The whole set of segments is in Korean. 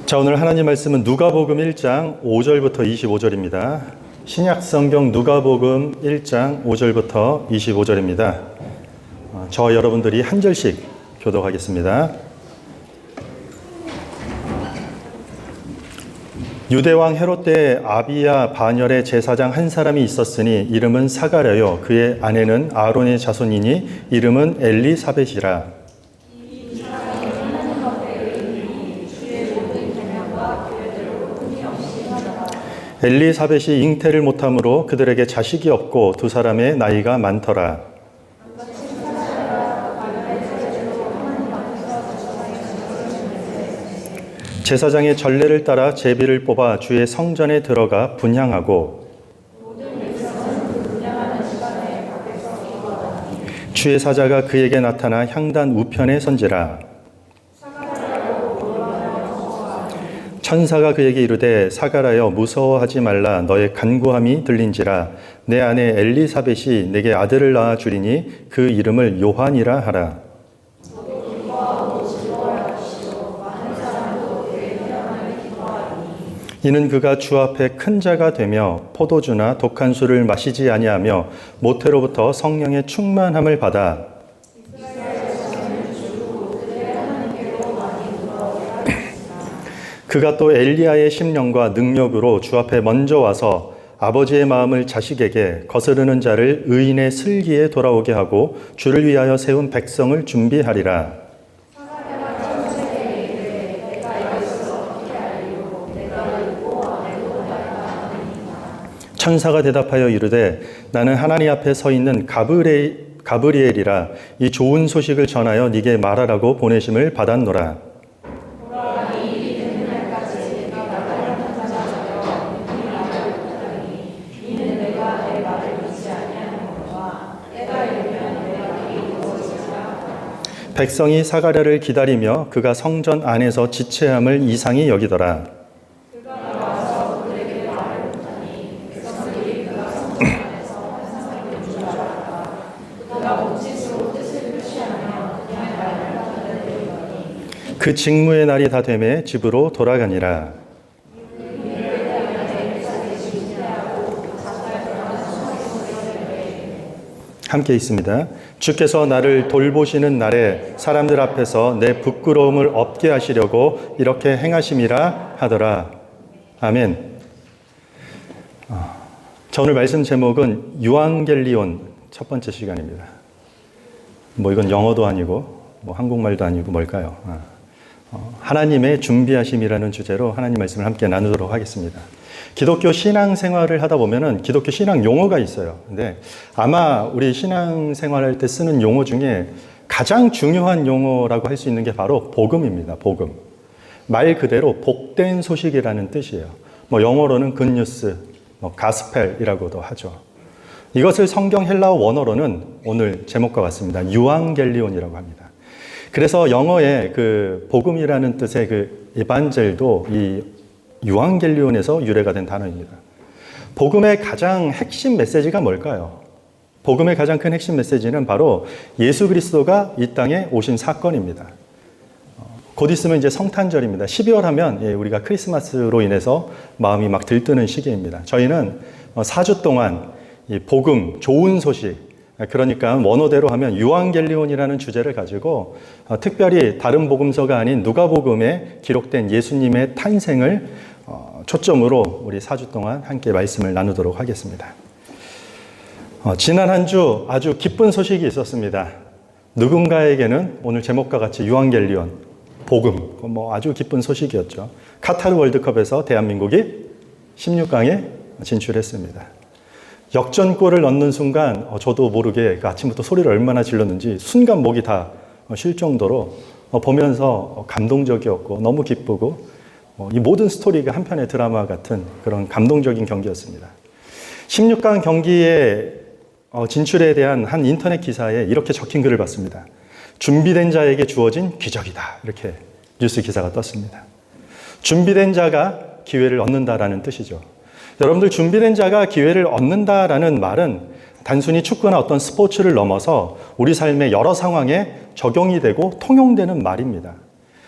자, 오늘 하나님 말씀은 누가복음 1장 5절부터 25절입니다. 신약 성경 누가복음 1장 5절부터 25절입니다. 저 여러분들이 한 절씩 교독하겠습니다. 유대왕 헤롯 때 아비야 반열에 제사장 한 사람이 있었으니 이름은 사가랴요. 그의 아내는 아론의 자손이니 이름은 엘리사벳이라. 엘리사벳이 잉태를 못함으로 그들에게 자식이 없고 두 사람의 나이가 많더라. 제사장의 전례를 따라 제비를 뽑아 주의 성전에 들어가 분향하고 주의 사자가 그에게 나타나 향단 우편에 선지라. 천사가 그에게 이르되 사가랴여 무서워하지 말라. 너의 간구함이 들린지라. 내 아내 엘리사벳이 내게 아들을 낳아 주리니 그 이름을 요한이라 하라. 이는 그가 주 앞에 큰 자가 되며 포도주나 독한 술을 마시지 아니하며 모태로부터 성령의 충만함을 받아 그가 또 엘리야의 심령과 능력으로 주 앞에 먼저 와서 아버지의 마음을 자식에게 거스르는 자를 의인의 슬기에 돌아오게 하고 주를 위하여 세운 백성을 준비하리라. 천사가 대답하여 이르되 나는 하나님 앞에 서 있는 가브리엘이라. 이 좋은 소식을 전하여 네게 말하라고 보내심을 받았노라. 백성이 사가랴를 기다리며 그가 성전 안에서 지체함을 이상히 여기더라. 그 직무의 날이 다 되매 집으로 돌아가니라. 함께 있습니다. 주께서 나를 돌보시는 날에 사람들 앞에서 내 부끄러움을 없게 하시려고 이렇게 행하심이라 하더라. 아멘. 자, 오늘 말씀 제목은 유앙겔리온 첫 번째 시간입니다. 이건 영어도 아니고 한국말도 아니고 뭘까요? 하나님의 준비하심이라는 주제로 하나님 말씀을 함께 나누도록 하겠습니다. 기독교 신앙생활을 하다 보면은 기독교 신앙 용어가 있어요. 근데 아마 우리 신앙생활할 때 쓰는 용어 중에 가장 중요한 용어라고 할 수 있는 게 바로 복음입니다. 복음. 말 그대로 복된 소식이라는 뜻이에요. 영어로는 굿뉴스, 가스펠이라고도 하죠. 이것을 성경 헬라어 원어로는 오늘 제목과 같습니다. 유앙겔리온이라고 합니다. 그래서 영어의 그 복음이라는 뜻의 그 에반젤도 이 유앙겔리온에서 유래가 된 단어입니다. 복음의 가장 핵심 메시지가 뭘까요? 복음의 가장 큰 핵심 메시지는 바로 예수 그리스도가 이 땅에 오신 사건입니다. 곧 있으면 이제 성탄절입니다. 12월 하면 우리가 크리스마스로 인해서 마음이 막 들뜨는 시기입니다. 저희는 4주 동안 이 복음, 좋은 소식, 그러니까 원어대로 하면 유앙겔리온이라는 주제를 가지고 특별히 다른 복음서가 아닌 누가복음에 기록된 예수님의 탄생을 초점으로 우리 4주 동안 함께 말씀을 나누도록 하겠습니다. 지난 한 주 아주 기쁜 소식이 있었습니다. 누군가에게는 오늘 제목과 같이 유앙겔리온, 복음, 아주 기쁜 소식이었죠. 카타르 월드컵에서 대한민국이 16강에 진출했습니다. 역전골을 넣는 순간 저도 모르게 아침부터 소리를 얼마나 질렀는지 순간 목이 다 쉴 정도로 보면서 감동적이었고 너무 기쁘고 이 모든 스토리가 한편의 드라마 같은 그런 감동적인 경기였습니다. 16강 경기에 진출에 대한 한 인터넷 기사에 이렇게 적힌 글을 봤습니다. 준비된 자에게 주어진 기적이다. 이렇게 뉴스 기사가 떴습니다. 준비된 자가 기회를 얻는다라는 뜻이죠. 여러분들 준비된 자가 기회를 얻는다라는 말은 단순히 축구나 어떤 스포츠를 넘어서 우리 삶의 여러 상황에 적용이 되고 통용되는 말입니다.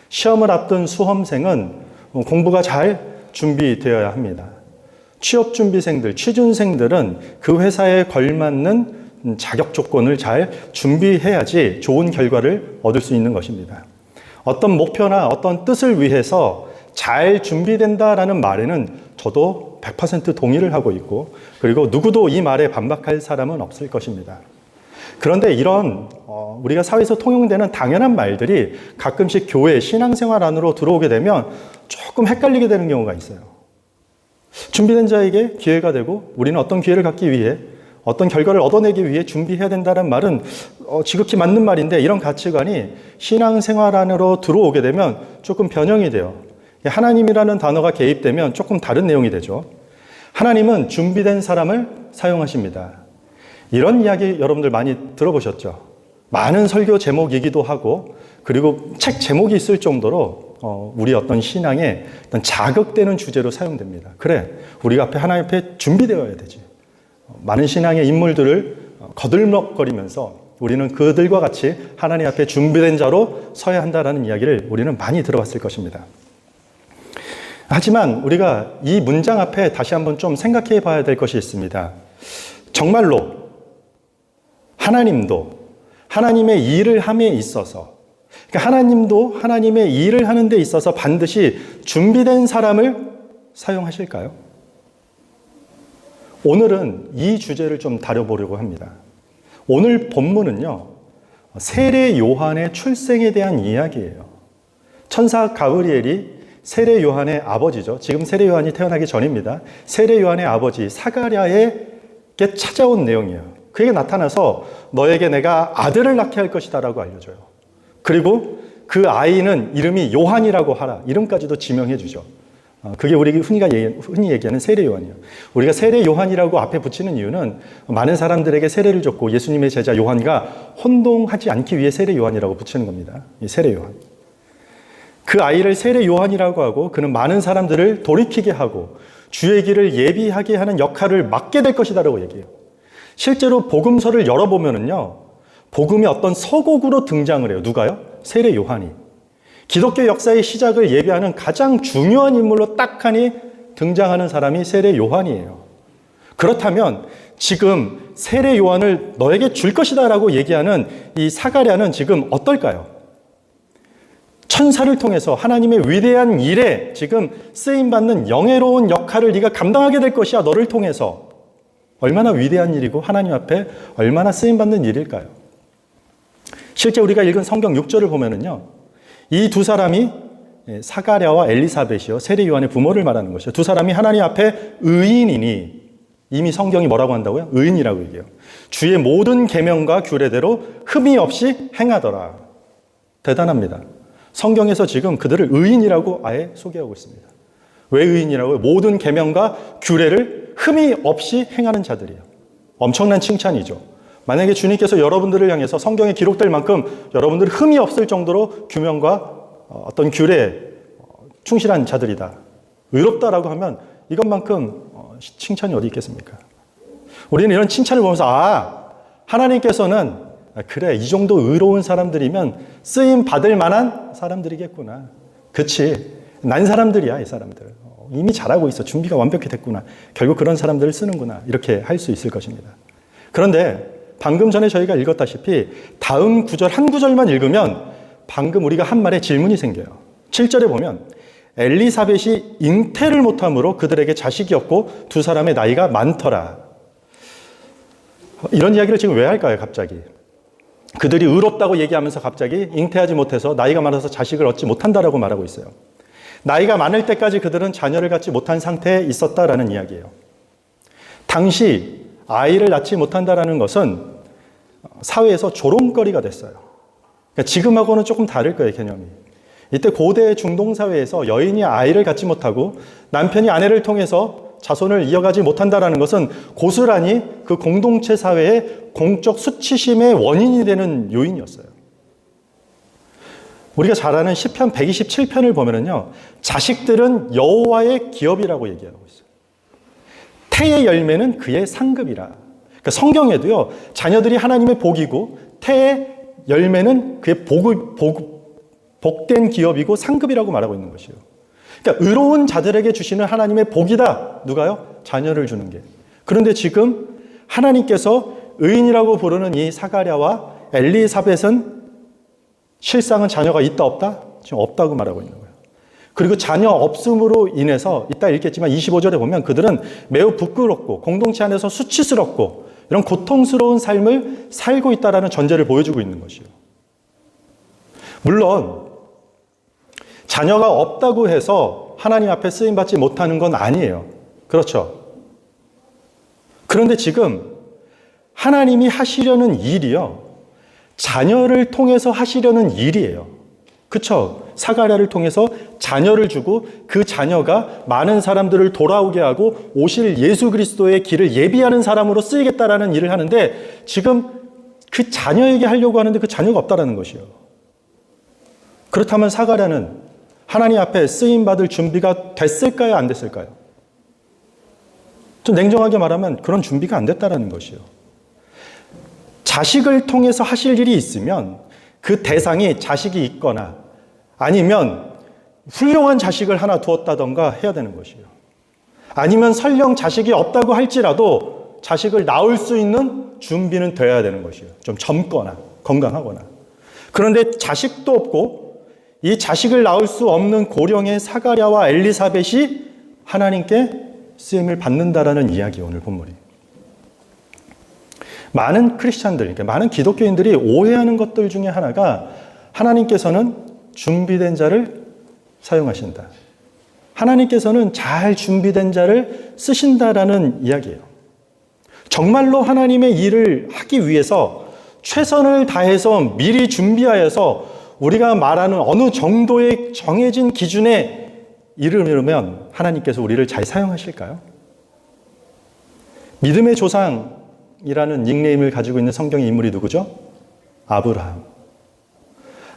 시험을 앞둔 수험생은 공부가 잘 준비되어야 합니다. 취업준비생들, 취준생들은 그 회사에 걸맞는 자격 조건을 잘 준비해야지 좋은 결과를 얻을 수 있는 것입니다. 어떤 목표나 어떤 뜻을 위해서 잘 준비된다라는 말에는 저도 100% 동의를 하고 있고, 그리고 누구도 이 말에 반박할 사람은 없을 것입니다. 그런데 이런 우리가 사회에서 통용되는 당연한 말들이 가끔씩 교회 신앙생활 안으로 들어오게 되면 조금 헷갈리게 되는 경우가 있어요. 준비된 자에게 기회가 되고, 우리는 어떤 기회를 갖기 위해, 어떤 결과를 얻어내기 위해 준비해야 된다는 말은 지극히 맞는 말인데, 이런 가치관이 신앙생활 안으로 들어오게 되면 조금 변형이 돼요. 하나님이라는 단어가 개입되면 조금 다른 내용이 되죠. 하나님은 준비된 사람을 사용하십니다. 이런 이야기 여러분들 많이 들어보셨죠? 많은 설교 제목이기도 하고, 그리고 책 제목이 있을 정도로 우리 어떤 신앙에 어떤 자극되는 주제로 사용됩니다. 그래, 우리가 앞에 하나님 앞에 준비되어야 되지. 많은 신앙의 인물들을 거들먹거리면서 우리는 그들과 같이 하나님 앞에 준비된 자로 서야 한다는 이야기를 우리는 많이 들어봤을 것입니다. 하지만 우리가 이 문장 앞에 다시 한번 좀 생각해 봐야 될 것이 있습니다. 정말로 하나님도 하나님의 일을 함에 있어서, 그러니까 하나님도 하나님의 일을 하는 데 있어서 반드시 준비된 사람을 사용하실까요? 오늘은 이 주제를 좀 다뤄보려고 합니다. 오늘 본문은요, 세례 요한의 출생에 대한 이야기예요. 천사 가브리엘이 세례 요한의 아버지죠. 지금 세례 요한이 태어나기 전입니다. 세례 요한의 아버지 사가랴에게 찾아온 내용이에요. 그에게 나타나서 너에게 내가 아들을 낳게 할 것이다 라고 알려줘요. 그리고 그 아이는 이름이 요한이라고 하라. 이름까지도 지명해 주죠. 그게 우리 흔히 얘기하는 세례 요한이에요. 우리가 세례 요한이라고 앞에 붙이는 이유는 많은 사람들에게 세례를 줬고 예수님의 제자 요한과 혼동하지 않기 위해 세례 요한이라고 붙이는 겁니다. 이 세례 요한. 그 아이를 세례 요한이라고 하고, 그는 많은 사람들을 돌이키게 하고 주의 길을 예비하게 하는 역할을 맡게 될 것이다라고 얘기해요. 실제로 복음서를 열어보면은요, 복음이 어떤 서곡으로 등장을 해요. 누가요? 세례 요한이. 기독교 역사의 시작을 예비하는 가장 중요한 인물로 딱하니 등장하는 사람이 세례 요한이에요. 그렇다면 지금 세례 요한을 너에게 줄 것이다라고 얘기하는 이 사가랴는 지금 어떨까요? 천사를 통해서 하나님의 위대한 일에 지금 쓰임받는 영예로운 역할을 네가 감당하게 될 것이야, 너를 통해서. 얼마나 위대한 일이고 하나님 앞에 얼마나 쓰임받는 일일까요? 실제 우리가 읽은 성경 6절을 보면은요, 이 두 사람이 사가랴와 엘리사벳이요, 세례 요한의 부모를 말하는 것이요. 두 사람이 하나님 앞에 의인이니, 이미 성경이 뭐라고 한다고요? 의인이라고 얘기해요. 주의 모든 계명과 규례대로 흠이 없이 행하더라. 대단합니다. 성경에서 지금 그들을 의인이라고 아예 소개하고 있습니다. 왜 의인이라고요? 모든 계명과 규례를 흠이 없이 행하는 자들이에요. 엄청난 칭찬이죠. 만약에 주님께서 여러분들을 향해서 성경에 기록될 만큼 여러분들이 흠이 없을 정도로 규명과 어떤 규례에 충실한 자들이다, 의롭다라고 하면 이것만큼 칭찬이 어디 있겠습니까? 우리는 이런 칭찬을 보면서 하나님께서는 그래, 이 정도 의로운 사람들이면 쓰임 받을 만한 사람들이겠구나. 그치, 난 사람들이야, 이 사람들. 이미 잘하고 있어. 준비가 완벽히 됐구나. 결국 그런 사람들을 쓰는구나. 이렇게 할 수 있을 것입니다. 그런데 방금 전에 저희가 읽었다시피 다음 구절 한 구절만 읽으면 방금 우리가 한 말에 질문이 생겨요. 7절에 보면 엘리사벳이 잉태를 못함으로 그들에게 자식이 없고 두 사람의 나이가 많더라. 이런 이야기를 지금 왜 할까요, 갑자기? 그들이 의롭다고 얘기하면서 갑자기 잉태하지 못해서 나이가 많아서 자식을 얻지 못한다라고 말하고 있어요. 나이가 많을 때까지 그들은 자녀를 갖지 못한 상태에 있었다라는 이야기예요. 당시 아이를 낳지 못한다라는 것은 사회에서 조롱거리가 됐어요. 그러니까 지금하고는 조금 다를 거예요, 개념이. 이때 고대 중동 사회에서 여인이 아이를 갖지 못하고 남편이 아내를 통해서 자손을 이어가지 못한다라는 것은 고스란히 그 공동체 사회의 공적 수치심의 원인이 되는 요인이었어요. 우리가 잘 아는 시편 127편을 보면은요, 자식들은 여호와의 기업이라고 얘기하고 있어요. 태의 열매는 그의 상급이라. 그러니까 성경에도요, 자녀들이 하나님의 복이고 태의 열매는 그의 복된 기업이고 상급이라고 말하고 있는 것이에요. 그러니까 의로운 자들에게 주시는 하나님의 복이다. 누가요? 자녀를 주는 게. 그런데 지금 하나님께서 의인이라고 부르는 이 사가랴와 엘리사벳은 실상은 자녀가 있다 없다? 지금 없다고 말하고 있는 거예요. 그리고 자녀 없음으로 인해서 이따 읽겠지만 25절에 보면 그들은 매우 부끄럽고 공동체 안에서 수치스럽고 이런 고통스러운 삶을 살고 있다라는 전제를 보여주고 있는 것이요. 물론 자녀가 없다고 해서 하나님 앞에 쓰임받지 못하는 건 아니에요. 그렇죠? 그런데 지금 하나님이 하시려는 일이요. 자녀를 통해서 하시려는 일이에요. 그렇죠? 사가랴를 통해서 자녀를 주고 그 자녀가 많은 사람들을 돌아오게 하고 오실 예수 그리스도의 길을 예비하는 사람으로 쓰이겠다라는 일을 하는데 지금 그 자녀에게 하려고 하는데 그 자녀가 없다라는 것이요. 그렇다면 사가랴는 하나님 앞에 쓰임받을 준비가 됐을까요? 안 됐을까요? 좀 냉정하게 말하면 그런 준비가 안 됐다라는 것이요. 자식을 통해서 하실 일이 있으면 그 대상이 자식이 있거나 아니면 훌륭한 자식을 하나 두었다던가 해야 되는 것이요. 아니면 설령 자식이 없다고 할지라도 자식을 낳을 수 있는 준비는 되어야 되는 것이요. 좀 젊거나 건강하거나. 그런데 자식도 없고 이 자식을 낳을 수 없는 고령의 사가랴와 엘리사벳이 하나님께 쓰임을 받는다라는 이야기예요. 오늘 본문이. 많은 크리스찬들, 그러니까 많은 기독교인들이 오해하는 것들 중에 하나가 하나님께서는 준비된 자를 사용하신다. 하나님께서는 잘 준비된 자를 쓰신다라는 이야기예요. 정말로 하나님의 일을 하기 위해서 최선을 다해서 미리 준비하여서 우리가 말하는 어느 정도의 정해진 기준에 이르면 하나님께서 우리를 잘 사용하실까요? 믿음의 조상이라는 닉네임을 가지고 있는 성경의 인물이 누구죠? 아브라함.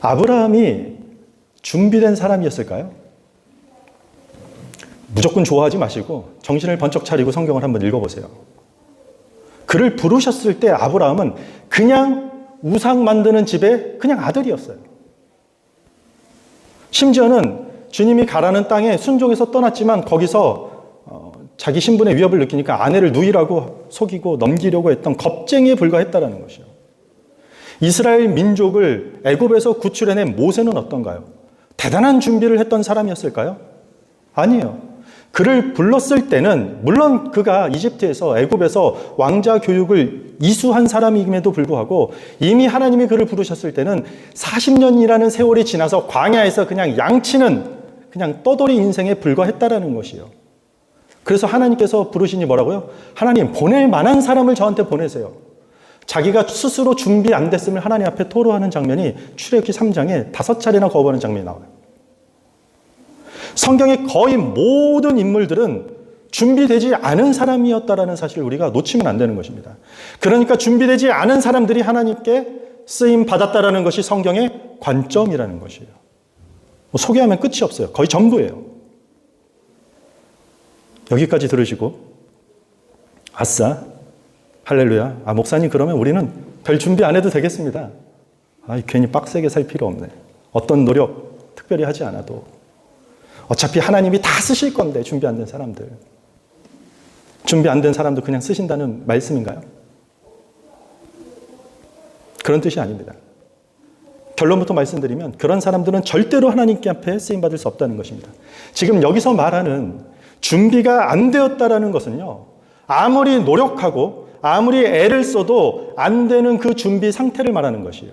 아브라함이 준비된 사람이었을까요? 무조건 좋아하지 마시고 정신을 번쩍 차리고 성경을 한번 읽어보세요. 그를 부르셨을 때 아브라함은 그냥 우상 만드는 집의 그냥 아들이었어요. 심지어는 주님이 가라는 땅에 순종해서 떠났지만 거기서 자기 신분의 위협을 느끼니까 아내를 누이라고 속이고 넘기려고 했던 겁쟁이에 불과했다라는 것이요. 이스라엘 민족을 애굽에서 구출해낸 모세는 어떤가요? 대단한 준비를 했던 사람이었을까요? 아니에요. 그를 불렀을 때는 물론 그가 이집트에서 애굽에서 왕자 교육을 이수한 사람임에도 불구하고 이미 하나님이 그를 부르셨을 때는 40년이라는 세월이 지나서 광야에서 그냥 양치는 그냥 떠돌이 인생에 불과했다라는 것이요. 그래서 하나님께서 부르시니 뭐라고요? 하나님 보낼 만한 사람을 저한테 보내세요. 자기가 스스로 준비 안 됐음을 하나님 앞에 토로하는 장면이 출애굽기 3장에 5차례나 거부하는 장면이 나와요. 성경의 거의 모든 인물들은 준비되지 않은 사람이었다라는 사실을 우리가 놓치면 안 되는 것입니다. 그러니까 준비되지 않은 사람들이 하나님께 쓰임 받았다라는 것이 성경의 관점이라는 것이에요. 뭐 소개하면 끝이 없어요. 거의 전부예요. 여기까지 들으시고 아싸 할렐루야. 목사님 그러면 우리는 별 준비 안 해도 되겠습니다. 괜히 빡세게 살 필요 없네. 어떤 노력 특별히 하지 않아도 어차피 하나님이 다 쓰실 건데 준비 안 된 사람들. 준비 안 된 사람도 그냥 쓰신다는 말씀인가요? 그런 뜻이 아닙니다. 결론부터 말씀드리면 그런 사람들은 절대로 하나님께 앞에 쓰임받을 수 없다는 것입니다. 지금 여기서 말하는 준비가 안 되었다라는 것은요. 아무리 노력하고 아무리 애를 써도 안 되는 그 준비 상태를 말하는 것이에요.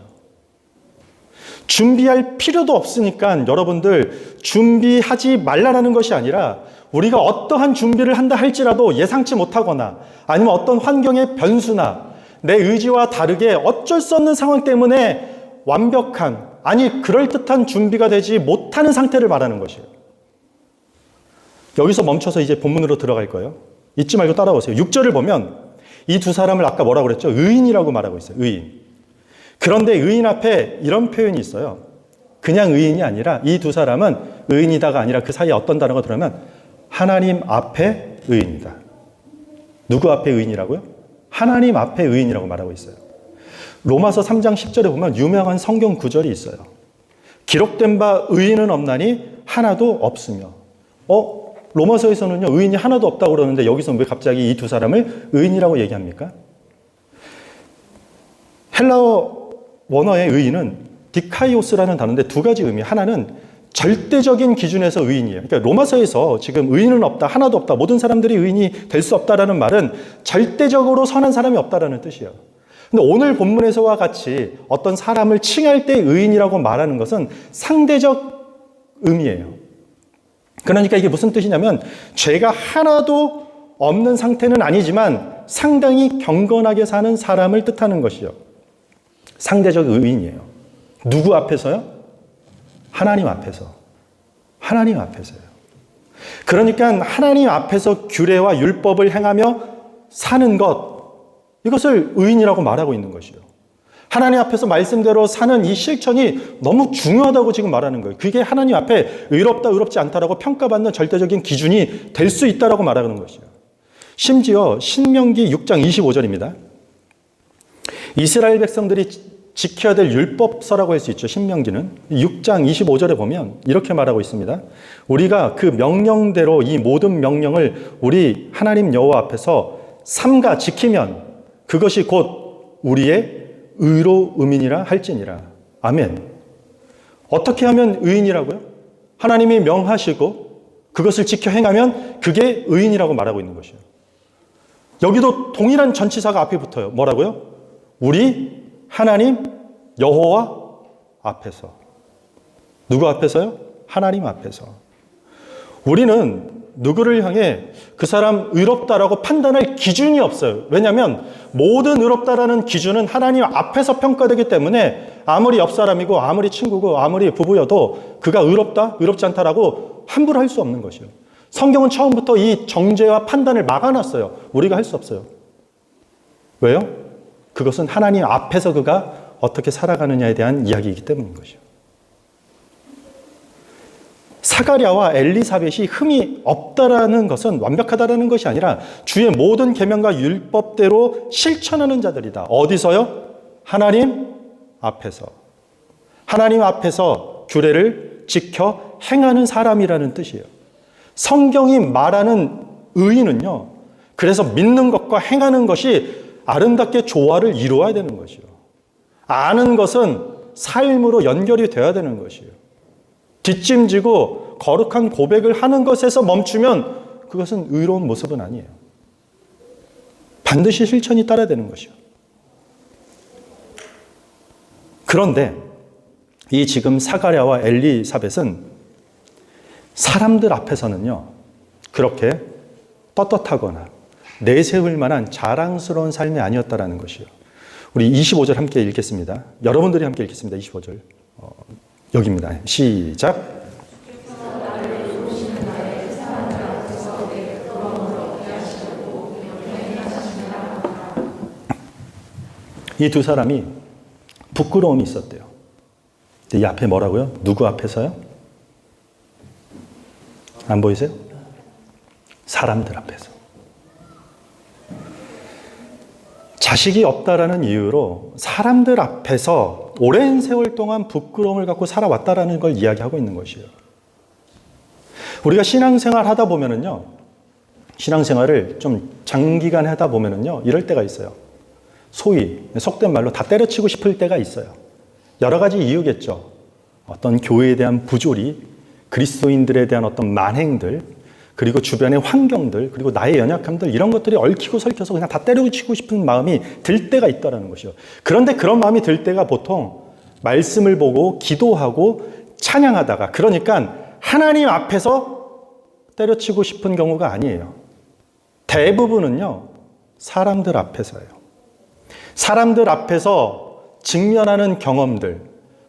준비할 필요도 없으니까 여러분들 준비하지 말라라는 것이 아니라 우리가 어떠한 준비를 한다 할지라도 예상치 못하거나 아니면 어떤 환경의 변수나 내 의지와 다르게 어쩔 수 없는 상황 때문에 완벽한, 아니 그럴듯한 준비가 되지 못하는 상태를 말하는 것이에요. 여기서 멈춰서 이제 본문으로 들어갈 거예요. 잊지 말고 따라오세요. 6절을 보면 이 두 사람을 아까 뭐라고 그랬죠? 의인이라고 말하고 있어요. 의인. 그런데 의인 앞에 이런 표현이 있어요. 그냥 의인이 아니라 이 두 사람은 의인이다가 아니라 그 사이에 어떤 단어가 들어오면 하나님 앞에 의인이다. 누구 앞에 의인이라고요? 하나님 앞에 의인이라고 말하고 있어요. 로마서 3장 10절에 보면 유명한 성경 구절이 있어요. 기록된 바 의인은 없나니 하나도 없으며 로마서에서는요, 의인이 하나도 없다고 그러는데 여기서 왜 갑자기 이 두 사람을 의인이라고 얘기합니까? 헬라어 원어의 의인은 디카이오스라는 단어인데 두 가지 의미. 하나는 절대적인 기준에서 의인이에요. 그러니까 로마서에서 지금 의인은 없다, 하나도 없다, 모든 사람들이 의인이 될 수 없다라는 말은 절대적으로 선한 사람이 없다라는 뜻이에요. 근데 오늘 본문에서와 같이 어떤 사람을 칭할 때 의인이라고 말하는 것은 상대적 의미예요. 그러니까 이게 무슨 뜻이냐면 죄가 하나도 없는 상태는 아니지만 상당히 경건하게 사는 사람을 뜻하는 것이요. 상대적 의인이에요. 누구 앞에서요? 하나님 앞에서. 하나님 앞에서요. 그러니까 하나님 앞에서 규례와 율법을 행하며 사는 것, 이것을 의인이라고 말하고 있는 것이요. 하나님 앞에서 말씀대로 사는 이 실천이 너무 중요하다고 지금 말하는 거예요. 그게 하나님 앞에 의롭다, 의롭지 않다라고 평가받는 절대적인 기준이 될 수 있다라고 말하는 것이요. 심지어 신명기 6장 25절입니다. 이스라엘 백성들이 지켜야 될 율법서라고 할 수 있죠. 신명기는 6장 25절에 보면 이렇게 말하고 있습니다. 우리가 그 명령대로 이 모든 명령을 우리 하나님 여호와 앞에서 삼가 지키면 그것이 곧 우리의 의로움이니라 할지니라. 아멘. 어떻게 하면 의인이라고요? 하나님이 명하시고 그것을 지켜 행하면 그게 의인이라고 말하고 있는 것이에요. 여기도 동일한 전치사가 앞에 붙어요. 뭐라고요? 우리 하나님 여호와 앞에서. 누구 앞에서요? 하나님 앞에서. 우리는 누구를 향해 그 사람 의롭다라고 판단할 기준이 없어요. 왜냐하면 모든 의롭다라는 기준은 하나님 앞에서 평가되기 때문에 아무리 옆 사람이고 아무리 친구고 아무리 부부여도 그가 의롭다, 의롭지 않다라고 함부로 할 수 없는 것이에요. 성경은 처음부터 이 정죄와 판단을 막아놨어요. 우리가 할 수 없어요. 왜요? 그것은 하나님 앞에서 그가 어떻게 살아가느냐에 대한 이야기이기 때문인 것이에요. 사가랴와 엘리사벳이 흠이 없다라는 것은 완벽하다라는 것이 아니라 주의 모든 계명과 율법대로 실천하는 자들이다. 어디서요? 하나님 앞에서. 하나님 앞에서 규례를 지켜 행하는 사람이라는 뜻이에요. 성경이 말하는 의인은요, 그래서 믿는 것과 행하는 것이 아름답게 조화를 이루어야 되는 것이요. 아는 것은 삶으로 연결이 되어야 되는 것이에요. 뒷짐지고 거룩한 고백을 하는 것에서 멈추면 그것은 의로운 모습은 아니에요. 반드시 실천이 따라야 되는 것이요. 그런데 이 지금 사가랴와 엘리사벳은 사람들 앞에서는요, 그렇게 떳떳하거나 내세울 만한 자랑스러운 삶이 아니었다라는 것이요. 우리 25절 함께 읽겠습니다. 여러분들이 함께 읽겠습니다. 25절. 여기입니다. 시작. 이 두 사람이 부끄러움이 있었대요. 이 앞에 뭐라고요? 누구 앞에서요? 안 보이세요? 사람들 앞에서. 자식이 없다라는 이유로 사람들 앞에서 오랜 세월 동안 부끄러움을 갖고 살아왔다라는 걸 이야기하고 있는 것이에요. 우리가 신앙생활 하다 보면은요, 신앙생활을 좀 장기간 하다 보면은요, 이럴 때가 있어요. 소위 속된 말로 다 때려치고 싶을 때가 있어요. 여러 가지 이유겠죠. 어떤 교회에 대한 부조리, 그리스도인들에 대한 어떤 만행들, 그리고 주변의 환경들, 그리고 나의 연약함들, 이런 것들이 얽히고 설켜서 그냥 다 때려치고 싶은 마음이 들 때가 있다는 것이요. 그런데 그런 마음이 들 때가 보통 말씀을 보고 기도하고 찬양하다가, 그러니까 하나님 앞에서 때려치고 싶은 경우가 아니에요. 대부분은요, 사람들 앞에서예요. 사람들 앞에서 직면하는 경험들,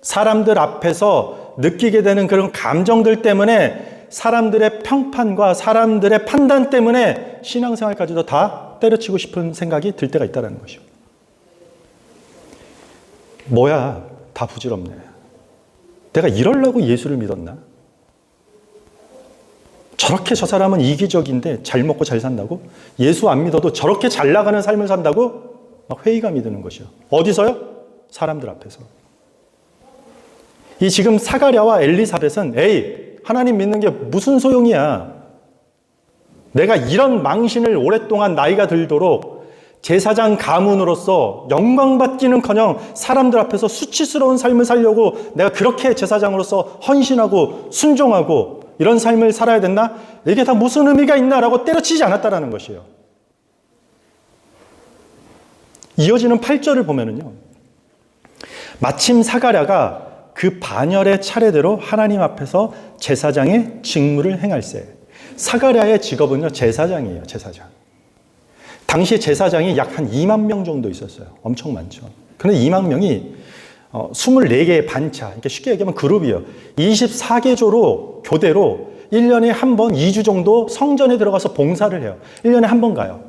사람들 앞에서 느끼게 되는 그런 감정들 때문에, 사람들의 평판과 사람들의 판단 때문에 신앙생활까지도 다 때려치고 싶은 생각이 들 때가 있다는 것이요. 뭐야, 다 부질없네. 내가 이러려고 예수를 믿었나? 저렇게 저 사람은 이기적인데 잘 먹고 잘 산다고? 예수 안 믿어도 저렇게 잘 나가는 삶을 산다고? 막 회의감이 드는 것이요. 어디서요? 사람들 앞에서. 이 지금 사가랴와 엘리사벳은 에이, 하나님 믿는 게 무슨 소용이야. 내가 이런 망신을 오랫동안 나이가 들도록 제사장 가문으로서 영광받기는커녕 사람들 앞에서 수치스러운 삶을 살려고 내가 그렇게 제사장으로서 헌신하고 순종하고 이런 삶을 살아야 된다? 이게 다 무슨 의미가 있나라고 때려치지 않았다라는 것이에요. 이어지는 8절을 보면은요, 마침 사가랴가 그 반열의 차례대로 하나님 앞에서 제사장의 직무를 행할세. 사가랴의 직업은요, 제사장이에요, 제사장. 당시에 제사장이 약 한 2만 명 정도 있었어요. 엄청 많죠. 그런데 2만 명이 24개의 반차, 그러니까 쉽게 얘기하면 그룹이에요. 24개조로 교대로 1년에 한 번, 2주 정도 성전에 들어가서 봉사를 해요. 1년에 한 번 가요.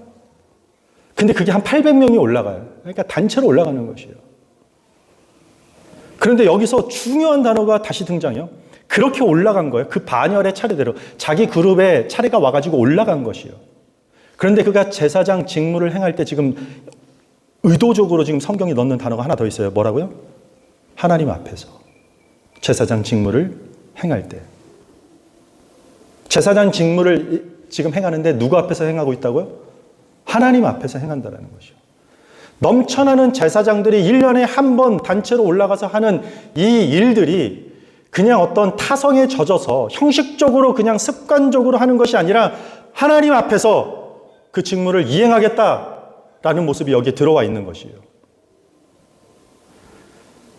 근데 그게 한 800명이 올라가요. 그러니까 단체로 올라가는 것이에요. 그런데 여기서 중요한 단어가 다시 등장해요. 그렇게 올라간 거예요. 그 반열의 차례대로. 자기 그룹의 차례가 와가지고 올라간 것이에요. 그런데 그가 제사장 직무를 행할 때 지금 의도적으로 지금 성경이 넣는 단어가 하나 더 있어요. 뭐라고요? 하나님 앞에서. 제사장 직무를 행할 때. 제사장 직무를 지금 행하는데 누구 앞에서 행하고 있다고요? 하나님 앞에서 행한다는 것이요. 넘쳐나는 제사장들이 1년에 한 번 단체로 올라가서 하는 이 일들이 그냥 어떤 타성에 젖어서 형식적으로 그냥 습관적으로 하는 것이 아니라 하나님 앞에서 그 직무를 이행하겠다라는 모습이 여기에 들어와 있는 것이에요.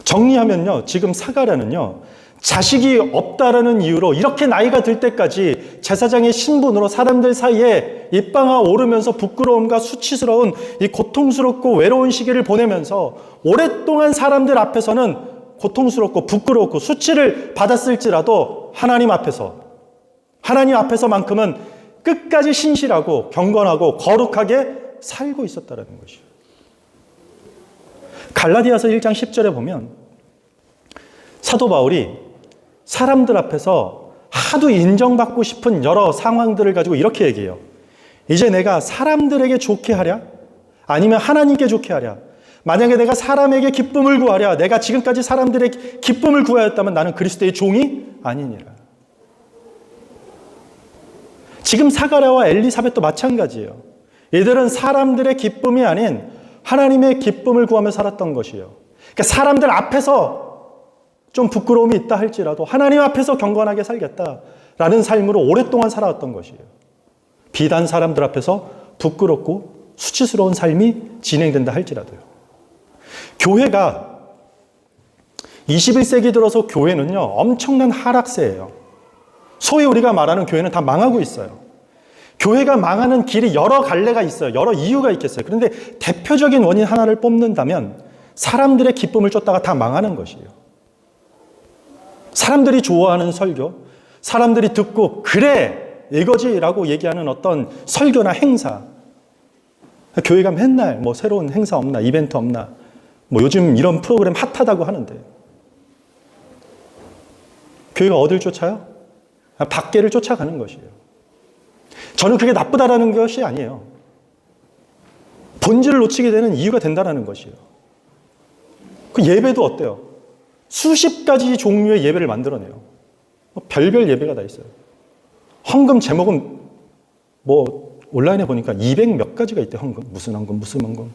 정리하면요, 지금 사가랴는요, 자식이 없다라는 이유로 이렇게 나이가 들 때까지 제사장의 신분으로 사람들 사이에 입방아 오르면서 부끄러움과 수치스러운 이 고통스럽고 외로운 시기를 보내면서 오랫동안 사람들 앞에서는 고통스럽고 부끄럽고 수치를 받았을지라도 하나님 앞에서만큼은 끝까지 신실하고 경건하고 거룩하게 살고 있었다는 것이에요. 갈라디아서 1장 10절에 보면 사도 바울이 사람들 앞에서 하도 인정받고 싶은 여러 상황들을 가지고 이렇게 얘기해요. 이제 내가 사람들에게 좋게 하랴? 아니면 하나님께 좋게 하랴? 만약에 내가 사람에게 기쁨을 구하랴? 내가 지금까지 사람들의 기쁨을 구하였다면 나는 그리스도의 종이 아니니라. 지금 사가랴와 엘리사벳도 마찬가지예요. 이들은 사람들의 기쁨이 아닌 하나님의 기쁨을 구하며 살았던 것이에요. 그러니까 사람들 앞에서 좀 부끄러움이 있다 할지라도 하나님 앞에서 경건하게 살겠다라는 삶으로 오랫동안 살아왔던 것이에요. 비단 사람들 앞에서 부끄럽고 수치스러운 삶이 진행된다 할지라도요. 교회가 21세기 들어서 교회는요, 엄청난 하락세예요. 소위 우리가 말하는 교회는 다 망하고 있어요. 교회가 망하는 길이 여러 갈래가 있어요. 여러 이유가 있겠어요. 그런데 대표적인 원인 하나를 뽑는다면 사람들의 기쁨을 쫓다가 다 망하는 것이에요. 사람들이 좋아하는 설교, 사람들이 듣고 그래 이거지라고 얘기하는 어떤 설교나 행사. 교회가 맨날 뭐 새로운 행사 없나, 이벤트 없나, 뭐 요즘 이런 프로그램 핫하다고 하는데 교회가 어딜 쫓아요? 밖에를 쫓아가는 것이에요. 저는 그게 나쁘다라는 것이 아니에요. 본질을 놓치게 되는 이유가 된다는 것이에요. 그 예배도 어때요? 수십 가지 종류의 예배를 만들어내요. 별별 예배가 다 있어요. 헌금 제목은 뭐 온라인에 보니까 200 몇 가지가 있대요. 헌금, 무슨 헌금, 무슨 헌금.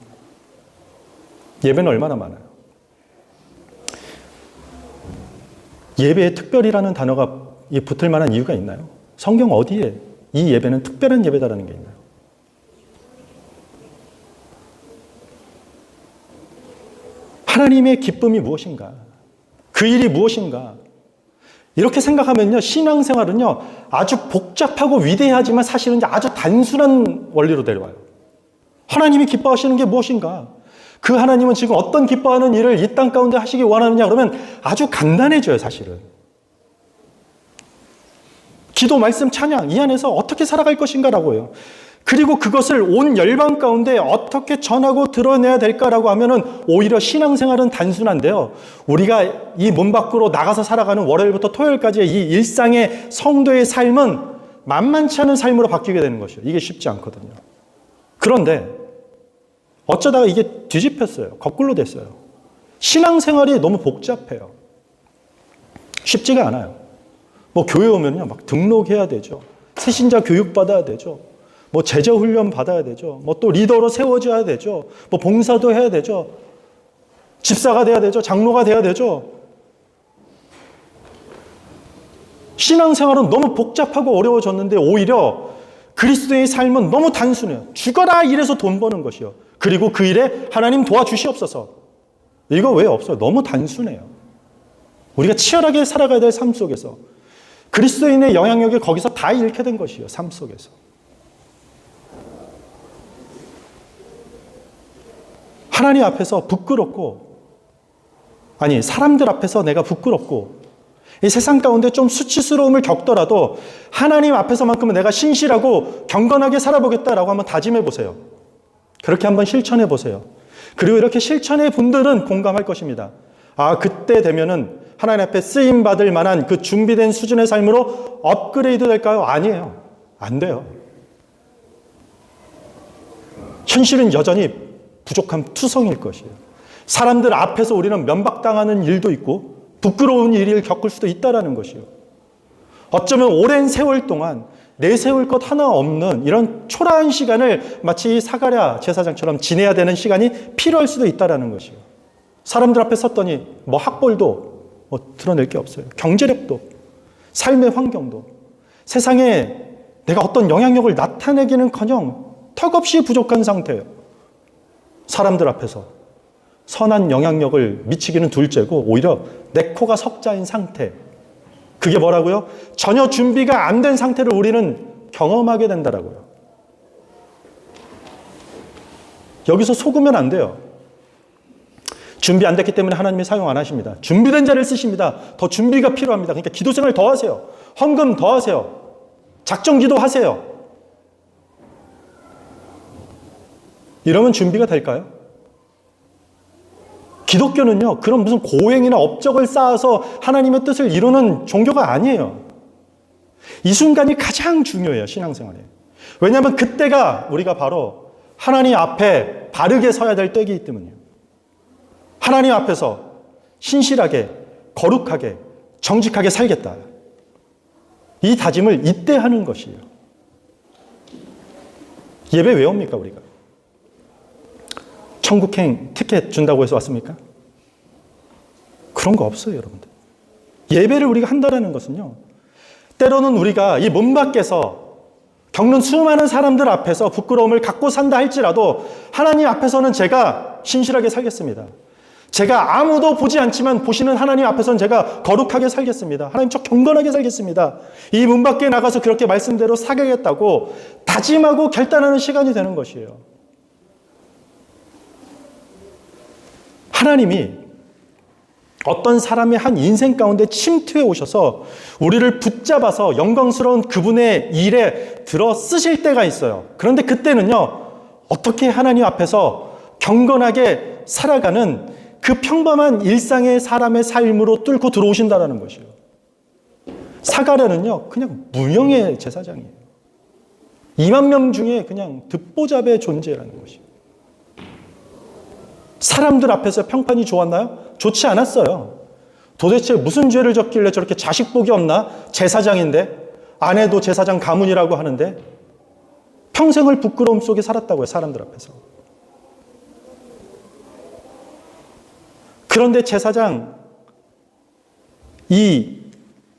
예배는 얼마나 많아요. 예배에 특별이라는 단어가 붙을 만한 이유가 있나요? 성경 어디에 이 예배는 특별한 예배다라는 게 있나요? 하나님의 기쁨이 무엇인가? 그 일이 무엇인가? 이렇게 생각하면요, 신앙생활은요, 아주 복잡하고 위대하지만 사실은 아주 단순한 원리로 내려와요. 하나님이 기뻐하시는 게 무엇인가? 그 하나님은 지금 어떤 기뻐하는 일을 이 땅 가운데 하시기 원하느냐? 그러면 아주 간단해져요, 사실은. 기도, 말씀, 찬양, 이 안에서 어떻게 살아갈 것인가라고 해요. 그리고 그것을 온 열방 가운데 어떻게 전하고 드러내야 될까라고 하면은 오히려 신앙생활은 단순한데요. 우리가 이 문 밖으로 나가서 살아가는 월요일부터 토요일까지의 이 일상의 성도의 삶은 만만치 않은 삶으로 바뀌게 되는 것이에요. 이게 쉽지 않거든요. 그런데 어쩌다가 이게 뒤집혔어요. 거꾸로 됐어요. 신앙생활이 너무 복잡해요. 쉽지가 않아요. 뭐 교회 오면요, 막 등록해야 되죠. 새신자 교육 받아야 되죠. 뭐 제자 훈련 받아야 되죠. 뭐 또 리더로 세워져야 되죠. 뭐 봉사도 해야 되죠. 집사가 돼야 되죠. 장로가 돼야 되죠. 신앙생활은 너무 복잡하고 어려워졌는데 오히려 그리스도의 삶은 너무 단순해요. 죽어라 일해서 돈 버는 것이요. 그리고 그 일에 하나님 도와주시옵소서. 이거 왜 없어요? 너무 단순해요. 우리가 치열하게 살아가야 될 삶 속에서 그리스도인의 영향력이 거기서 다 잃게 된 것이요. 삶 속에서. 하나님 앞에서 부끄럽고, 아니 사람들 앞에서 내가 부끄럽고 이 세상 가운데 좀 수치스러움을 겪더라도 하나님 앞에서만큼은 내가 신실하고 경건하게 살아보겠다라고 한번 다짐해 보세요. 그렇게 한번 실천해 보세요. 그리고 이렇게 실천해 분들은 공감할 것입니다. 아, 그때 되면은 하나님 앞에 쓰임 받을 만한 그 준비된 수준의 삶으로 업그레이드 될까요? 아니에요. 안 돼요. 현실은 여전히 부족한 투성일 것이에요. 사람들 앞에서 우리는 면박당하는 일도 있고 부끄러운 일을 겪을 수도 있다는 것이요. 어쩌면 오랜 세월 동안 내세울 것 하나 없는 이런 초라한 시간을 마치 사가랴 제사장처럼 지내야 되는 시간이 필요할 수도 있다는 것이요. 사람들 앞에 섰더니 뭐 학벌도 뭐 드러낼 게 없어요. 경제력도, 삶의 환경도, 세상에 내가 어떤 영향력을 나타내기는커녕 턱없이 부족한 상태예요. 사람들 앞에서 선한 영향력을 미치기는 둘째고 오히려 내 코가 석자인 상태. 그게 뭐라고요? 전혀 준비가 안 된 상태를 우리는 경험하게 된다라고요. 여기서 속으면 안 돼요. 준비 안 됐기 때문에 하나님이 사용 안 하십니다. 준비된 자를 쓰십니다. 더 준비가 필요합니다. 그러니까 기도 생활 더 하세요. 헌금 더 하세요. 작정 기도 하세요. 이러면 준비가 될까요? 기독교는요, 그런 무슨 고행이나 업적을 쌓아서 하나님의 뜻을 이루는 종교가 아니에요. 이 순간이 가장 중요해요, 신앙생활에. 왜냐하면 그때가 우리가 바로 하나님 앞에 바르게 서야 될 때이기 때문이에요. 하나님 앞에서 신실하게, 거룩하게, 정직하게 살겠다. 이 다짐을 이때 하는 것이에요. 예배 왜 옵니까, 우리가? 천국행 티켓 준다고 해서 왔습니까? 그런 거 없어요, 여러분들. 예배를 우리가 한다는 것은요, 때로는 우리가 이 문 밖에서 겪는 수많은 사람들 앞에서 부끄러움을 갖고 산다 할지라도 하나님 앞에서는 제가 신실하게 살겠습니다. 제가 아무도 보지 않지만 보시는 하나님 앞에서는 제가 거룩하게 살겠습니다. 하나님 저 경건하게 살겠습니다. 이 문 밖에 나가서 그렇게 말씀대로 살겠다고 다짐하고 결단하는 시간이 되는 것이에요. 하나님이 어떤 사람의 한 인생 가운데 침투해 오셔서 우리를 붙잡아서 영광스러운 그분의 일에 들어 쓰실 때가 있어요. 그런데 그때는요, 어떻게 하나님 앞에서 경건하게 살아가는 그 평범한 일상의 사람의 삶으로 뚫고 들어오신다는 것이에요. 사가랴는요, 그냥 무명의 제사장이에요. 2만 명 중에 그냥 듣보잡의 존재라는 것이에요. 사람들 앞에서 평판이 좋았나요? 좋지 않았어요. 도대체 무슨 죄를 졌길래 저렇게 자식 복이 없나? 제사장인데, 아내도 제사장 가문이라고 하는데 평생을 부끄러움 속에 살았다고요, 사람들 앞에서. 그런데 제사장 이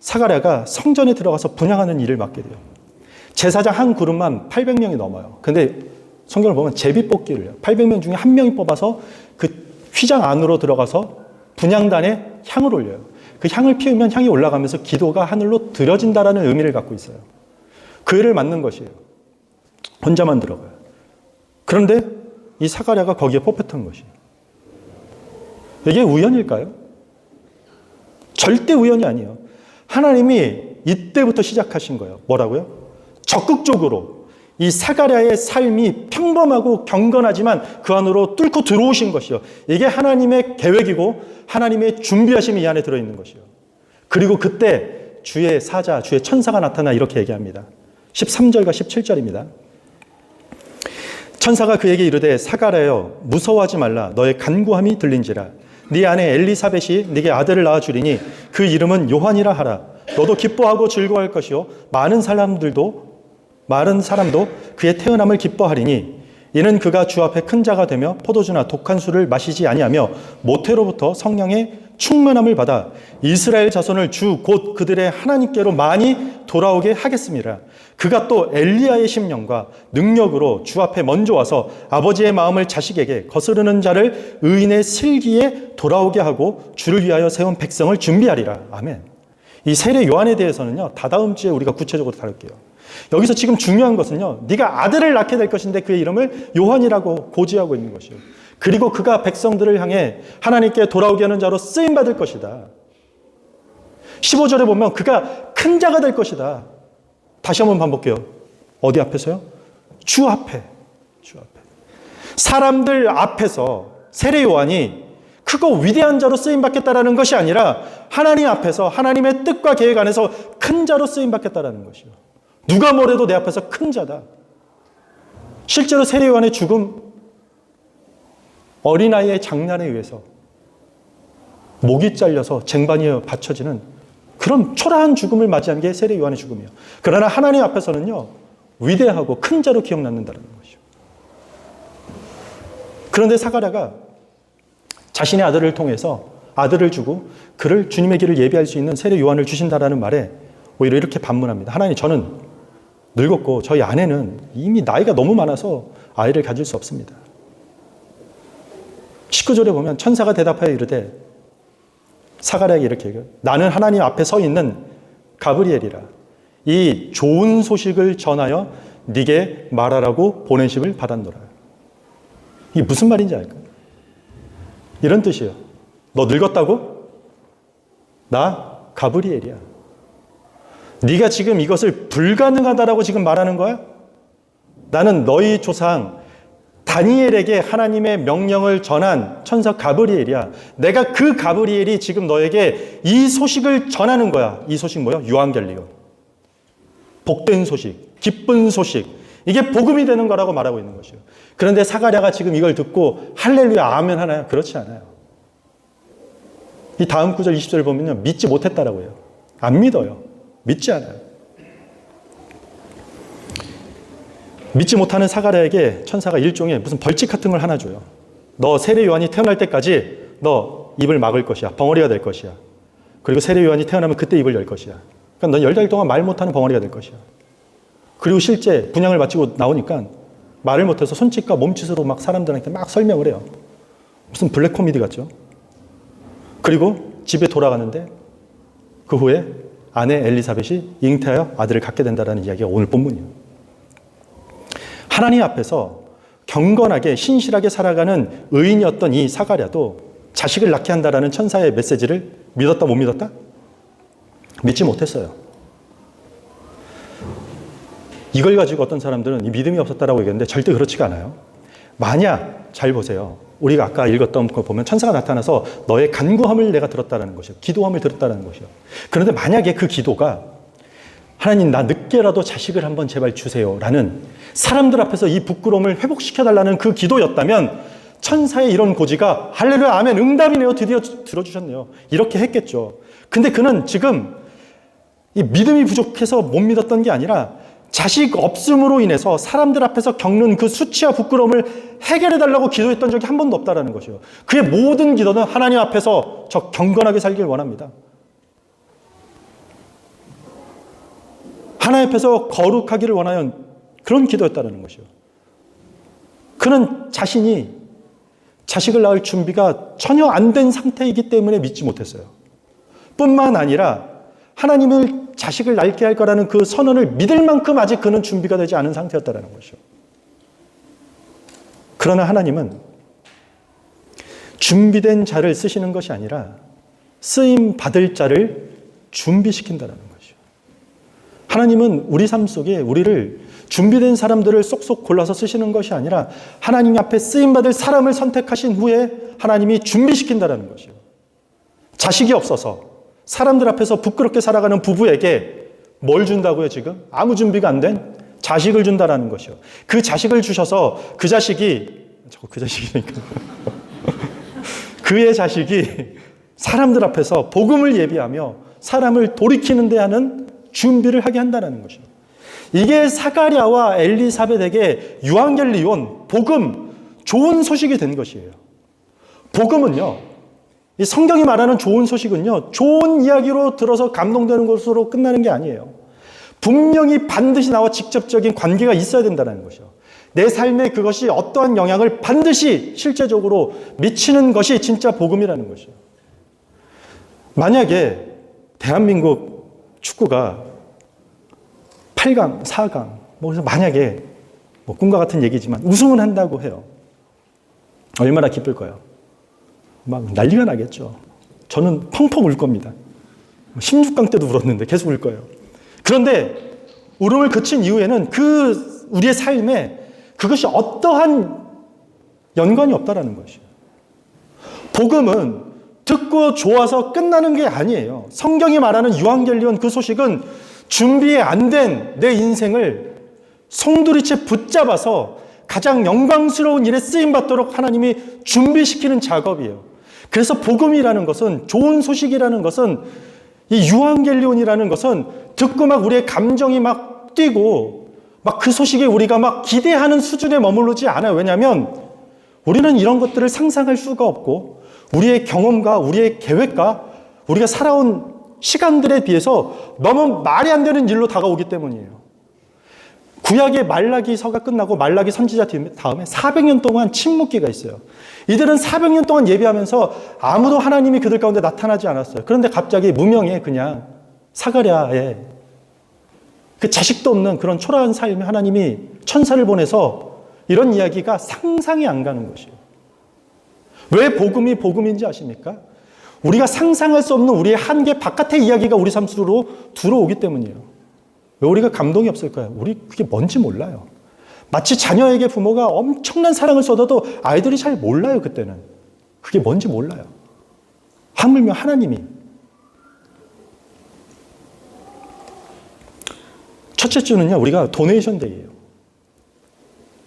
사가랴가 성전에 들어가서 분향하는 일을 맡게 돼요. 제사장 한 그룹만 800명이 넘어요. 근데 성경을 보면 제비뽑기를 해요. 800명 중에 한 명이 뽑아서 그 휘장 안으로 들어가서 분향단에 향을 올려요. 그 향을 피우면 향이 올라가면서 기도가 하늘로 들어진다라는 의미를 갖고 있어요. 그 일을 맡는 것이에요. 혼자만 들어가요. 그런데 이 사가랴가 거기에 뽑혔던 것이에요. 이게 우연일까요? 절대 우연이 아니에요. 하나님이 이때부터 시작하신 거예요. 뭐라고요? 적극적으로 이 사가랴의 삶이 평범하고 경건하지만 그 안으로 뚫고 들어오신 것이요. 이게 하나님의 계획이고 하나님의 준비하심이 이 안에 들어있는 것이요. 그리고 그때 주의 사자, 주의 천사가 나타나 이렇게 얘기합니다. 13절과 17절입니다. 천사가 그에게 이르되 사가랴여 무서워하지 말라. 너의 간구함이 들린지라. 네 아내 엘리사벳이 네게 아들을 낳아주리니 그 이름은 요한이라 하라. 너도 기뻐하고 즐거워할 것이요 많은 사람들도 마른 사람도 그의 태어남을 기뻐하리니 이는 그가 주 앞에 큰 자가 되며 포도주나 독한 술을 마시지 아니하며 모태로부터 성령의 충만함을 받아 이스라엘 자손을 주 곧 그들의 하나님께로 많이 돌아오게 하겠습니다. 그가 또 엘리야의 심령과 능력으로 주 앞에 먼저 와서 아버지의 마음을 자식에게 거스르는 자를 의인의 슬기에 돌아오게 하고 주를 위하여 세운 백성을 준비하리라. 아멘. 이 세례 요한에 대해서는요, 다다음 주에 우리가 구체적으로 다룰게요. 여기서 지금 중요한 것은요, 네가 아들을 낳게 될 것인데 그의 이름을 요한이라고 고지하고 있는 것이요. 그리고 그가 백성들을 향해 하나님께 돌아오게 하는 자로 쓰임받을 것이다. 15절에 보면 그가 큰 자가 될 것이다. 다시 한번 반복해요. 어디 앞에서요? 주 앞에. 주 앞에. 사람들 앞에서 세례 요한이 크고 위대한 자로 쓰임받겠다라는 것이 아니라 하나님 앞에서 하나님의 뜻과 계획 안에서 큰 자로 쓰임받겠다라는 것이요. 누가 뭐래도 내 앞에서 큰 자다. 실제로 세례 요한의 죽음, 어린아이의 장난에 의해서 목이 잘려서 쟁반이 받쳐지는 그런 초라한 죽음을 맞이한 게 세례 요한의 죽음이에요. 그러나 하나님 앞에서는요, 위대하고 큰 자로 기억남는다는 것이죠. 그런데 사가랴가 자신의 아들을 통해서 아들을 주고 그를 주님의 길을 예비할 수 있는 세례 요한을 주신다라는 말에 오히려 이렇게 반문합니다. 하나님, 저는 늙었고 저희 아내는 이미 나이가 너무 많아서 아이를 가질 수 없습니다. 19절에 보면 천사가 대답하여 이르되 사가랴에게 이렇게 얘기해요. 나는 하나님 앞에 서 있는 가브리엘이라. 이 좋은 소식을 전하여 네게 말하라고 보내심을 받았노라. 이게 무슨 말인지 알까요? 이런 뜻이에요. 너 늙었다고? 나 가브리엘이야. 네가 지금 이것을 불가능하다라고 지금 말하는 거야? 나는 너희 조상 다니엘에게 하나님의 명령을 전한 천사 가브리엘이야. 내가 그 가브리엘이 지금 너에게 이 소식을 전하는 거야. 이 소식 뭐야? 유앙겔리온. 복된 소식, 기쁜 소식. 이게 복음이 되는 거라고 말하고 있는 것이에요. 그런데 사가랴가 지금 이걸 듣고 할렐루야 아멘 하나요? 그렇지 않아요. 이 다음 구절 20절을 보면요, 믿지 못했다라고 해요. 안 믿어요. 믿지 않아요. 믿지 못하는 사가랴에게 천사가 일종의 무슨 벌칙 같은 걸 하나 줘요. 너 세례 요한이 태어날 때까지 너 입을 막을 것이야. 벙어리가 될 것이야. 그리고 세례 요한이 태어나면 그때 입을 열 것이야. 그러니까 넌 10달 동안 말 못하는 벙어리가 될 것이야. 그리고 실제 분양을 마치고 나오니까 말을 못해서 손짓과 몸짓으로 막 사람들한테 막 설명을 해요. 무슨 블랙 코미디 같죠. 그리고 집에 돌아가는데 그 후에 아내 엘리사벳이 잉태하여 아들을 갖게 된다는 이야기가 오늘 본문이에요. 하나님 앞에서 경건하게 신실하게 살아가는 의인이었던 이 사가랴도 자식을 낳게 한다라는 천사의 메시지를 믿었다 못 믿었다? 믿지 못했어요. 이걸 가지고 어떤 사람들은 이 믿음이 없었다라고 얘기했는데 절대 그렇지가 않아요. 만약 잘 보세요. 우리가 아까 읽었던 거 보면 천사가 나타나서 너의 간구함을 내가 들었다는 것이요. 기도함을 들었다는 것이요. 그런데 만약에 그 기도가 하나님 나 늦게라도 자식을 한번 제발 주세요 라는 사람들 앞에서 이 부끄러움을 회복시켜달라는 그 기도였다면 천사의 이런 고지가 할렐루야 아멘 응답이네요. 드디어 들어주셨네요. 이렇게 했겠죠. 근데 그는 지금 이 믿음이 부족해서 못 믿었던 게 아니라 자식 없음으로 인해서 사람들 앞에서 겪는 그 수치와 부끄러움을 해결해달라고 기도했던 적이 한 번도 없다라는 것이요. 그의 모든 기도는 하나님 앞에서 저 경건하게 살길 원합니다. 하나님 앞에서 거룩하기를 원하는 그런 기도였다는 것이요. 그는 자신이 자식을 낳을 준비가 전혀 안 된 상태이기 때문에 믿지 못했어요. 뿐만 아니라 하나님을 자식을 낳게 할 거라는 그 선언을 믿을 만큼 아직 그는 준비가 되지 않은 상태였다는 것이요. 그러나 하나님은 준비된 자를 쓰시는 것이 아니라 쓰임 받을 자를 준비시킨다는 것이요. 하나님은 우리 삶 속에 우리를 준비된 사람들을 쏙쏙 골라서 쓰시는 것이 아니라 하나님 앞에 쓰임 받을 사람을 선택하신 후에 하나님이 준비시킨다는 것이요. 자식이 없어서 사람들 앞에서 부끄럽게 살아가는 부부에게 뭘 준다고요 지금? 아무 준비가 안 된 자식을 준다라는 것이요. 그 자식을 주셔서 그 자식이 그 자식이니까 그의 자식이 사람들 앞에서 복음을 예비하며 사람을 돌이키는 데 하는 준비를 하게 한다는 것이요. 이게 사가랴와 엘리사벳에게 유앙겔리온, 복음, 좋은 소식이 된 것이에요. 복음은요, 이 성경이 말하는 좋은 소식은요, 좋은 이야기로 들어서 감동되는 것으로 끝나는 게 아니에요. 분명히 반드시 나와 직접적인 관계가 있어야 된다는 것이요. 내 삶에 그것이 어떠한 영향을 반드시 실제적으로 미치는 것이 진짜 복음이라는 것이요. 만약에 대한민국 축구가 8강, 4강, 그래서 만약에 꿈과 같은 얘기지만 우승을 한다고 해요. 얼마나 기쁠까요? 막 난리가 나겠죠. 저는 펑펑 울 겁니다. 16강 때도 울었는데 계속 울 거예요. 그런데 울음을 그친 이후에는 우리의 삶에 그것이 어떠한 연관이 없다라는 것이에요. 복음은 듣고 좋아서 끝나는 게 아니에요. 성경이 말하는 유앙겔리온 그 소식은 준비 안 된 내 인생을 송두리째 붙잡아서 가장 영광스러운 일에 쓰임받도록 하나님이 준비시키는 작업이에요. 그래서 복음이라는 것은, 좋은 소식이라는 것은, 이 유앙겔리온이라는 것은 듣고 막 우리의 감정이 막 뛰고 막 그 소식에 우리가 막 기대하는 수준에 머무르지 않아요. 왜냐하면 우리는 이런 것들을 상상할 수가 없고 우리의 경험과 우리의 계획과 우리가 살아온 시간들에 비해서 너무 말이 안 되는 일로 다가오기 때문이에요. 구약의 말라기서가 끝나고 말라기 선지자 다음에 400년 동안 침묵기가 있어요. 이들은 400년 동안 예배하면서 아무도 하나님이 그들 가운데 나타나지 않았어요. 그런데 갑자기 무명의 그냥 사가랴의 그 자식도 없는 그런 초라한 삶에 하나님이 천사를 보내서 이런 이야기가 상상이 안 가는 것이에요. 왜 복음이 복음인지 아십니까? 우리가 상상할 수 없는 우리의 한계 바깥의 이야기가 우리 삶 속으로 들어오기 때문이에요. 왜 우리가 감동이 없을까요? 우리 그게 뭔지 몰라요. 마치 자녀에게 부모가 엄청난 사랑을 쏟아도 아이들이 잘 몰라요, 그때는. 그게 뭔지 몰라요. 하물며 하나님이. 첫째 주는요, 우리가 도네이션 데이예요.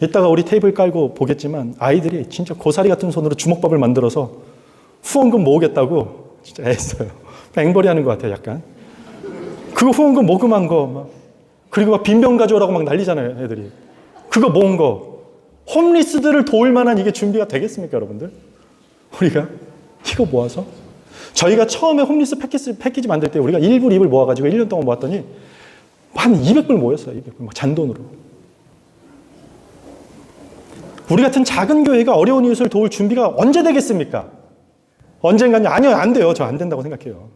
이따가 우리 테이블 깔고 보겠지만 아이들이 진짜 고사리 같은 손으로 주먹밥을 만들어서 후원금 모으겠다고 진짜 애써요. 앵벌이 하는 것 같아요, 약간. 그거 후원금 모금한 거, 막. 그리고 막 빈병 가져오라고 막 난리잖아요, 애들이. 그거 모은 거. 홈리스들을 도울 만한 이게 준비가 되겠습니까, 여러분들? 우리가 이거 모아서. 저희가 처음에 홈리스 패키지 만들 때 우리가 1불, 2불 모아가지고 1년 동안 모았더니 한 200불 모였어요, 200불. 막 잔돈으로. 우리 같은 작은 교회가 어려운 이웃을 도울 준비가 언제 되겠습니까? 언젠가요? 아니요, 안 돼요. 저 안 된다고 생각해요.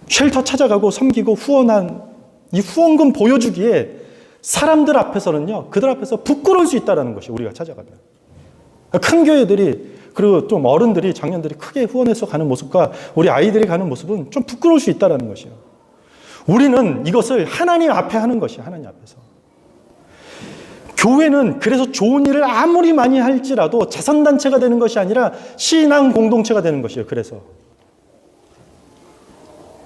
쉘터 찾아가고 섬기고 후원한 이 후원금 보여주기에 사람들 앞에서는요, 그들 앞에서 부끄러울 수 있다는 것이 우리가 찾아가면. 큰 교회들이, 그리고 좀 어른들이, 장년들이 크게 후원해서 가는 모습과 우리 아이들이 가는 모습은 좀 부끄러울 수 있다는 것이에요. 우리는 이것을 하나님 앞에 하는 것이에요, 하나님 앞에서. 교회는 그래서 좋은 일을 아무리 많이 할지라도 자선단체가 되는 것이 아니라 신앙 공동체가 되는 것이에요. 그래서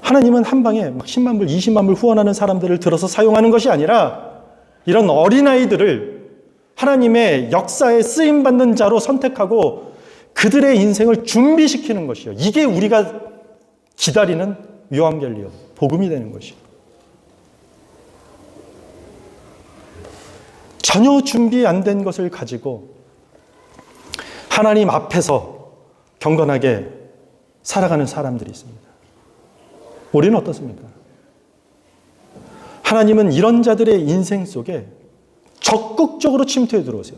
하나님은 한 방에 막 10만 불, 20만 불 후원하는 사람들을 들어서 사용하는 것이 아니라 이런 어린아이들을 하나님의 역사에 쓰임받는 자로 선택하고 그들의 인생을 준비시키는 것이에요. 이게 우리가 기다리는 유앙겔리온, 복음이 되는 것이에요. 전혀 준비 안 된 것을 가지고 하나님 앞에서 경건하게 살아가는 사람들이 있습니다. 우리는 어떻습니까? 하나님은 이런 자들의 인생 속에 적극적으로 침투해 들어오세요.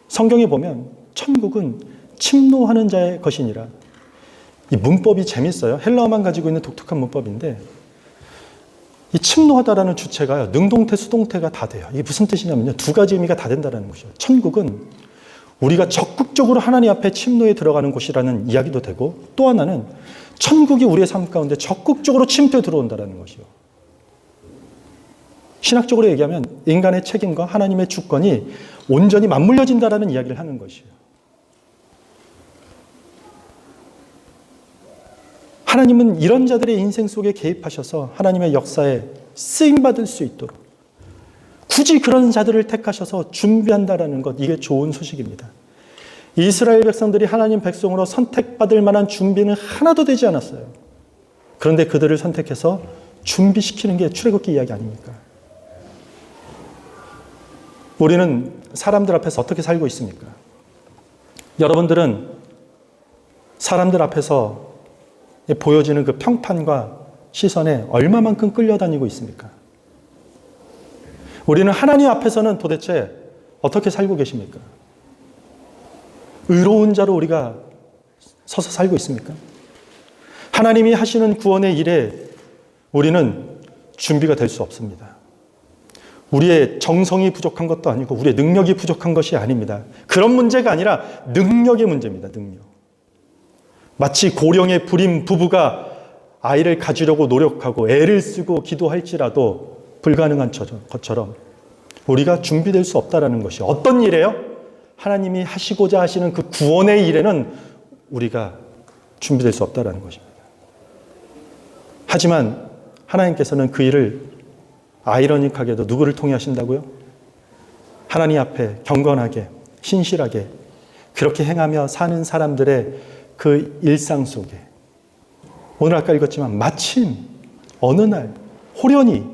성경에 보면 천국은 침노하는 자의 것이니라. 이 문법이 재밌어요. 헬라어만 가지고 있는 독특한 문법인데 이 침노하다라는 주체가요, 능동태, 수동태가 다 돼요. 이게 무슨 뜻이냐면요, 두 가지 의미가 다 된다는 것이에요. 천국은 우리가 적극적으로 하나님 앞에 침노에 들어가는 곳이라는 이야기도 되고, 또 하나는 천국이 우리의 삶 가운데 적극적으로 침투에 들어온다는 것이요. 신학적으로 얘기하면 인간의 책임과 하나님의 주권이 온전히 맞물려진다라는 이야기를 하는 것이에요. 하나님은 이런 자들의 인생 속에 개입하셔서 하나님의 역사에 쓰임받을 수 있도록 굳이 그런 자들을 택하셔서 준비한다라는 것, 이게 좋은 소식입니다. 이스라엘 백성들이 하나님 백성으로 선택받을 만한 준비는 하나도 되지 않았어요. 그런데 그들을 선택해서 준비시키는 게 출애굽기 이야기 아닙니까? 우리는 사람들 앞에서 어떻게 살고 있습니까? 여러분들은 사람들 앞에서 보여지는 그 평판과 시선에 얼마만큼 끌려다니고 있습니까? 우리는 하나님 앞에서는 도대체 어떻게 살고 계십니까? 의로운 자로 우리가 서서 살고 있습니까? 하나님이 하시는 구원의 일에 우리는 준비가 될 수 없습니다. 우리의 정성이 부족한 것도 아니고 우리의 능력이 부족한 것이 아닙니다. 그런 문제가 아니라 능력의 문제입니다. 능력. 마치 고령의 불임 부부가 아이를 가지려고 노력하고 애를 쓰고 기도할지라도 불가능한 것처럼 우리가 준비될 수 없다는 것이 어떤 일이에요? 하나님이 하시고자 하시는 그 구원의 일에는 우리가 준비될 수 없다는 것입니다. 하지만 하나님께서는 그 일을 아이러니하게도 누구를 통해 하신다고요? 하나님 앞에 경건하게 신실하게 그렇게 행하며 사는 사람들의 그 일상 속에 오늘 아까 읽었지만 마침 어느 날 호련히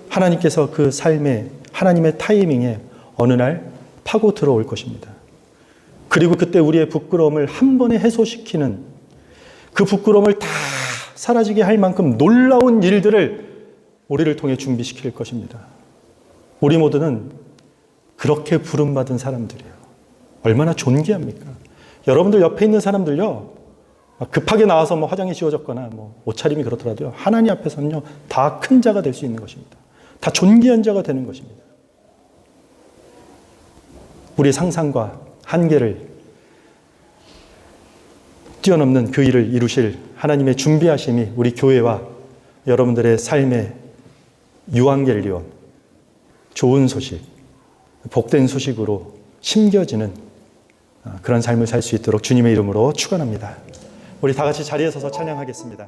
하나님께서 그 삶에 하나님의 타이밍에 어느 날 파고 들어올 것입니다. 그리고 그때 우리의 부끄러움을 한 번에 해소시키는 그 부끄러움을 다 사라지게 할 만큼 놀라운 일들을 우리를 통해 준비시킬 것입니다. 우리 모두는 그렇게 부름받은 사람들이에요. 얼마나 존귀합니까? 여러분들 옆에 있는 사람들요, 급하게 나와서 화장이 지워졌거나 옷차림이 그렇더라도요, 하나님 앞에서는요, 다 큰 자가 될 수 있는 것입니다. 다 존귀한 자가 되는 것입니다. 우리의 상상과 한계를 뛰어넘는 그 일을 이루실 하나님의 준비하심이 우리 교회와 여러분들의 삶의 유앙겔리온, 좋은 소식, 복된 소식으로 심겨지는 그런 삶을 살 수 있도록 주님의 이름으로 축원합니다. 우리 다 같이 자리에 서서 찬양하겠습니다.